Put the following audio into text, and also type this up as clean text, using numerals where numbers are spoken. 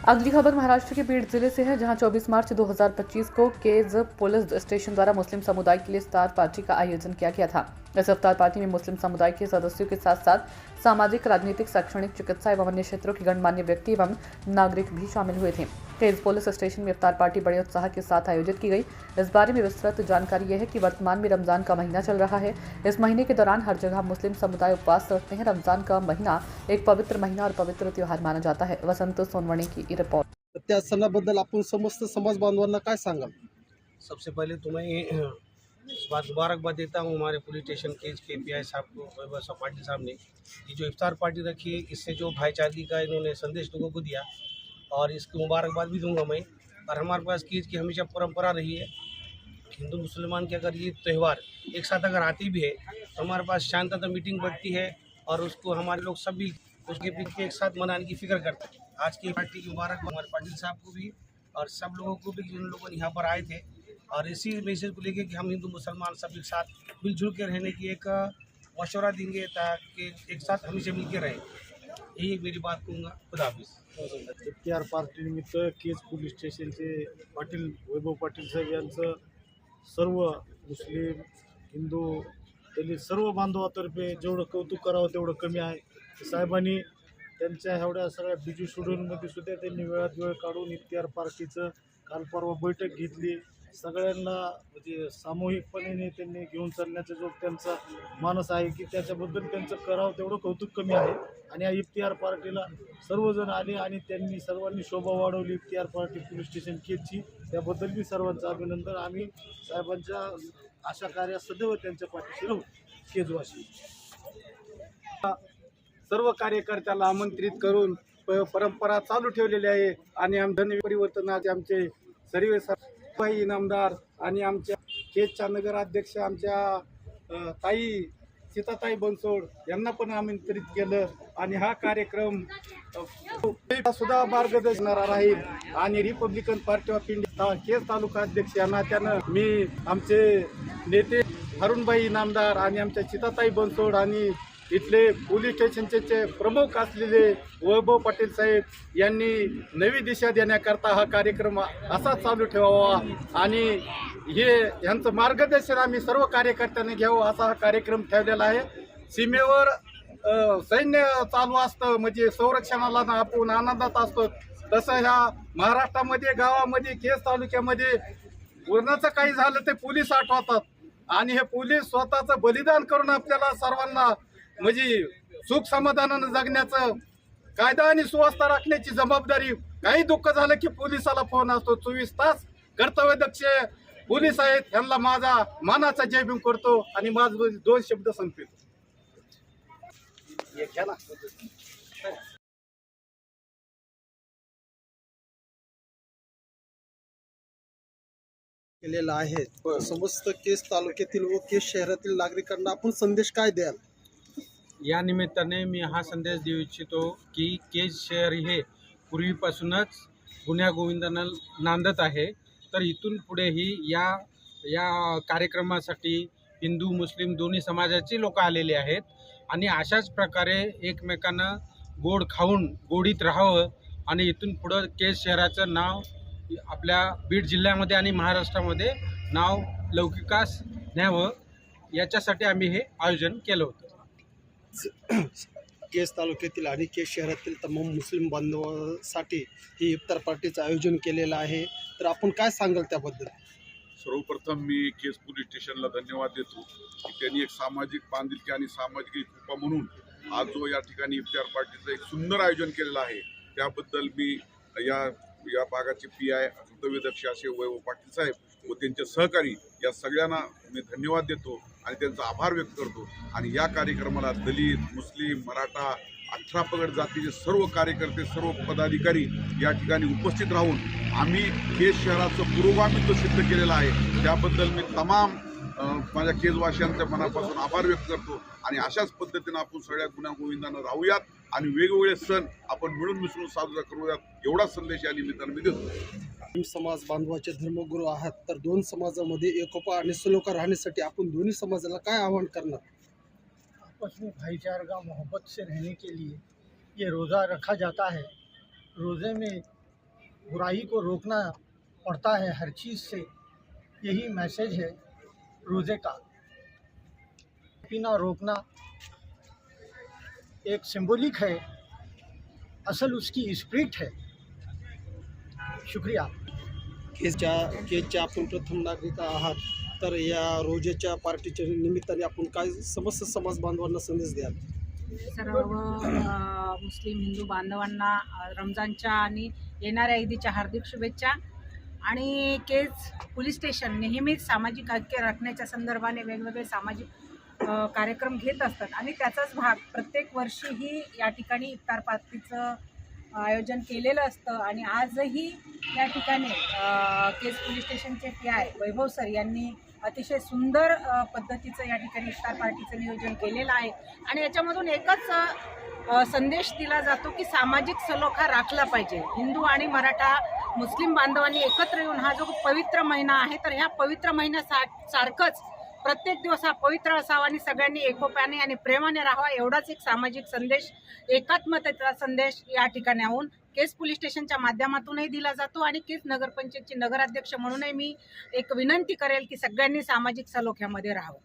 अगली खबर महाराष्ट्र के बीड जिले से है, जहां 24 मार्च 2025 को केज पुलिस स्टेशन द्वारा मुस्लिम समुदाय के लिए इफ्तार पार्टी का आयोजन किया गया था। इस इफ्तार पार्टी में मुस्लिम समुदाय के सदस्यों के साथ साथ सामाजिक, राजनीतिक, शैक्षणिक, चिकित्सा एवं अन्य क्षेत्रों के गणमान्य व्यक्ति एवं नागरिक भी शामिल हुए थे। केज पुलिस स्टेशन में इफ्तार पार्टी बड़े उत्साह के साथ आयोजित की गई। इस बारे में विस्तृत जानकारी यह है कि वर्तमान में रमजान का महीना चल रहा है। इस महीने के दौरान हर जगह मुस्लिम समुदाय उपवास रखते हैं। रमजान का महीना एक पवित्र महीना और पवित्र त्योहार माना जाता है। वसंत सोनवणे की रिपोर्ट। त्या सणाबद्दल आपण समस्त समाज बांधवांना काय सांगाल? सबसे पहले तो मैं इस बात मुबारकबाद देता हूँ हमारे पुलिस स्टेशन केज के पीआई साहब को, वैभव पाटिल साहब ने, ये जो इफ्तार पार्टी रखी है, इससे जो भाईचारगी का इन्होंने संदेश लोगों को दिया, और इसकी मुबारकबाद भी दूंगा मैं। और हमारे पास केज की हमेशा परंपरा रही है, हिंदू मुसलमान के अगर ये त्यौहार एक साथ अगर आती भी है तो हमारे पास शांतता मीटिंग बढ़ती है और उसको हमारे लोग सब भी उसके पीछे एक साथ मनाने की फिक्र करते हैं। आज की पार्टी की मुबारकबाद हमारे पाटिल साहब को भी और सब लोगों को भी, जिन लोगों ने यहाँ पर आए थे, और इसी मैसेज को लेकर कि हम हिंदू मुसलमान सब एक साथ मिलजुल के रहने की एक मशवरा देंगे ताकि एक साथ हमेशा मिल के रहें। यही मेरी बात कहूँगा। खुदा हाफिज। इफ्तार पार्टी निमित्त केज पोलीस स्टेशनचे पाटील वैभव पाटील साहेब यांचं सर्व मुस्लिम, हिंदू, दलित सर्व बांधवातर्फे जेवढं कौतुक करावं तेवढं कमी आहे। साहेबांनी त्यांच्या एवढ्या सगळ्या बिझी शेड्यूलमध्ये सुद्धा त्यांनी वेळात वेळ काढून इफ्तार पार्टीचं काल परवा बैठक घेतली। सगळ्यांना म्हणजे सामूहिकपणे त्यांनी घेऊन चालण्याचा जो त्यांचा मानस आहे की त्याच्याबद्दल त्यांचं करावं तेवढं कौतुक कमी आहे। आणि या इफ्तार पार्टीला सर्वजण आले आणि त्यांनी सर्वांनी शोभा वाढवली इफ्तार पार्टी पोलीस स्टेशन केजची, त्याबद्दल मी सर्वांचं अभिनंदन। आम्ही साहेबांच्या अशा कार्यात सदैव त्यांच्या पाठीशी राहू। केजवासी सर्व कार्यकर्त्याला आमंत्रित करून परंपरा चालू ठेवलेली आहे आणि आमदानी परिवर्तनाचे आमचे सर्वे भाई इनामदार आणि आमच्या केजच्या नगराध्यक्ष आमच्या ताई सीताताई बनसोड यांना पण आमंत्रित केलं आणि हा कार्यक्रम सुद्धा मार्गदर्शनारा राहील। आणि Republican Party of India Kaij taluka अध्यक्ष या नात्यानं मी आमचे नेते अरुणभाई इनामदार आणि आमच्या सीताताई बनसोड आणि इथले पोलीस स्टेशनचे प्रमुख असलेले वैभव पाटील साहेब यांनी नवी दिशा देण्याकरता हा कार्यक्रम असा चालू ठेवावा आणि हे यांचं मार्गदर्शन आम्ही सर्व कार्यकर्त्यांनी घ्यावं असा हा कार्यक्रम ठेवलेला आहे। सीमेवर सैन्य चालू असतं म्हणजे संरक्षणाला आपण आनंदात असतो, तसं ह्या महाराष्ट्रामध्ये गावामध्ये केज तालुक्यामध्ये कोणाचं काही झालं ते पोलीस आठवतात आणि हे पोलीस स्वतःचं बलिदान करून आपल्याला सर्वांना म्हणजे सुख समाधानानं जगण्याचं, कायदा आणि सुव्यवस्था राखण्याची जबाबदारी, काही दुःख झालं की पोलिसाला फोन असतो। 24 तास कर्तव्यदक्ष पोलीस आहेत, यांना माझा मानाचा जय भीम करतो आणि माझे 2 शब्द संपवितो। केलेला आहे, समस्त केज तालुक्यातील व केज शहरातील नागरिकांना आपण संदेश काय द्याल? या निमित्ताने मी हा संदेश देऊ इच्छितो की केज शहर हे पूर्वीपासूनच गुण्यागोविंदानं नांदत आहे, तर इथून पुढेही या कार्यक्रमासाठी हिंदू मुस्लिम दोन्ही समाजाचे लोक आलेले आहेत आणि अशाच प्रकारे एकमेकांना गोड खाऊन गोडीत राहावं आणि इथून पुढं केज शहराचं नाव आपल्या बीड जिल्ह्यामध्ये आणि महाराष्ट्रामध्ये नाव लौकिकास न्यावं, याच्यासाठी आम्ही हे आयोजन केलं होतं। केज तालुक्यातील आणि केज शहरातील तमाम मुस्लिम बांधवांसाठी ही इफ्तार पार्टीचं आयोजन केलेलं आहे, तर आपण काय सांगाल त्याबद्दल? सर्वप्रथम मी केज पोलीस स्टेशनला धन्यवाद देतो की त्यांनी एक सामाजिक बांधिलकी आणि सामाजिक कृपा म्हणून आज जो या ठिकाणी इफ्तार पार्टीचं एक सुंदर आयोजन केलेलं आहे, त्याबद्दल मी या भागाचे पीआय कर्तव्यदक्ष असे वैभव पाटील साहेब व त्यांचे सहकारी या सगळ्यांना मी धन्यवाद देतो आणि त्यांचा आभार व्यक्त करतो। आणि या कार्यक्रमाला दलित, मुस्लिम, मराठा, 18 पगड जातीचे सर्व कार्यकर्ते, सर्व पदाधिकारी या ठिकाणी उपस्थित राहून आम्ही केज शहराचं पुरोगामित्व सिद्ध केलेलं आहे, त्याबद्दल मी तमाम माझ्या केजवासियांच्या मनापासून आभार व्यक्त करतो। आणि अशाच पद्धतीनं आपण सगळ्या गुण्यागोविंदानं राहूयात आणि वेगवेगळे सण आपण मिळून मिसळून साजरा करूयात, एवढा संदेश या निमित्तानं मी देतो। समाज बांधवाचे धर्मगुरू आहात, तर 2 समाजामध्ये एकोपा आणि सलोखा राहण्यासाठी आपण दोन्ही समाजाला काय आवाहन करणार? आपस में भाईचारा मोहब्बत से रहने के लिए ये रोज़ा रखा जाता है। रोज़े में बुराई को रोकना पड़ता है हर चीज़ से, यही मैसेज है रोज़े का। पीना रोकना एक सिंबॉलिक है, असल उसकी स्पिरिट है। शुक्रिया। केजच्या आपण प्रथम नागरिक आहात, तर या रोजेच्या पार्टीच्या निमित्ताने आपण काय समस्त समाज बांधवांना संदेश द्याल? सर्व मुस्लिम हिंदू बांधवांना रमजानच्या आणि येणाऱ्या ईदीच्या हार्दिक शुभेच्छा। आणि केज पोलीस स्टेशन नेहमीच सामाजिक ऐक्य राखण्याच्या संदर्भाने वेगवेगळे सामाजिक कार्यक्रम घेत असतात आणि त्याचाच भाग प्रत्येक वर्षीही या ठिकाणी इफ्तार पार्टीचं आयोजन केलेलं असतं। आणि आजही या ठिकाणी केज पोलीस स्टेशनचे PI वैभव सर यांनी अतिशय सुंदर पद्धतीचं या ठिकाणी इफ्तार पार्टीचं नियोजन केलेलं आहे। आणि याच्यामधून एकच संदेश दिला जातो की सामाजिक सलोखा राखला पाहिजे। हिंदू आणि मराठा मुस्लिम बांधवांनी एकत्र येऊन हा जो पवित्र महिना आहे, तर ह्या पवित्र महिन्यासारखंच प्रत्येक दिवस हा पवित्र असावा आणि सगळ्यांनी एकोप्याने आणि प्रेमाने राहावा, एवढाच एक सामाजिक संदेश, एकात्मतेचा संदेश या ठिकाणाहून केज पोलीस स्टेशनच्या माध्यमातूनही दिला जातो। आणि केज नगरपंचायतची नगराध्यक्ष म्हणूनही मी एक विनंती करेल की सगळ्यांनी सामाजिक सलोख्यामध्ये राहावं।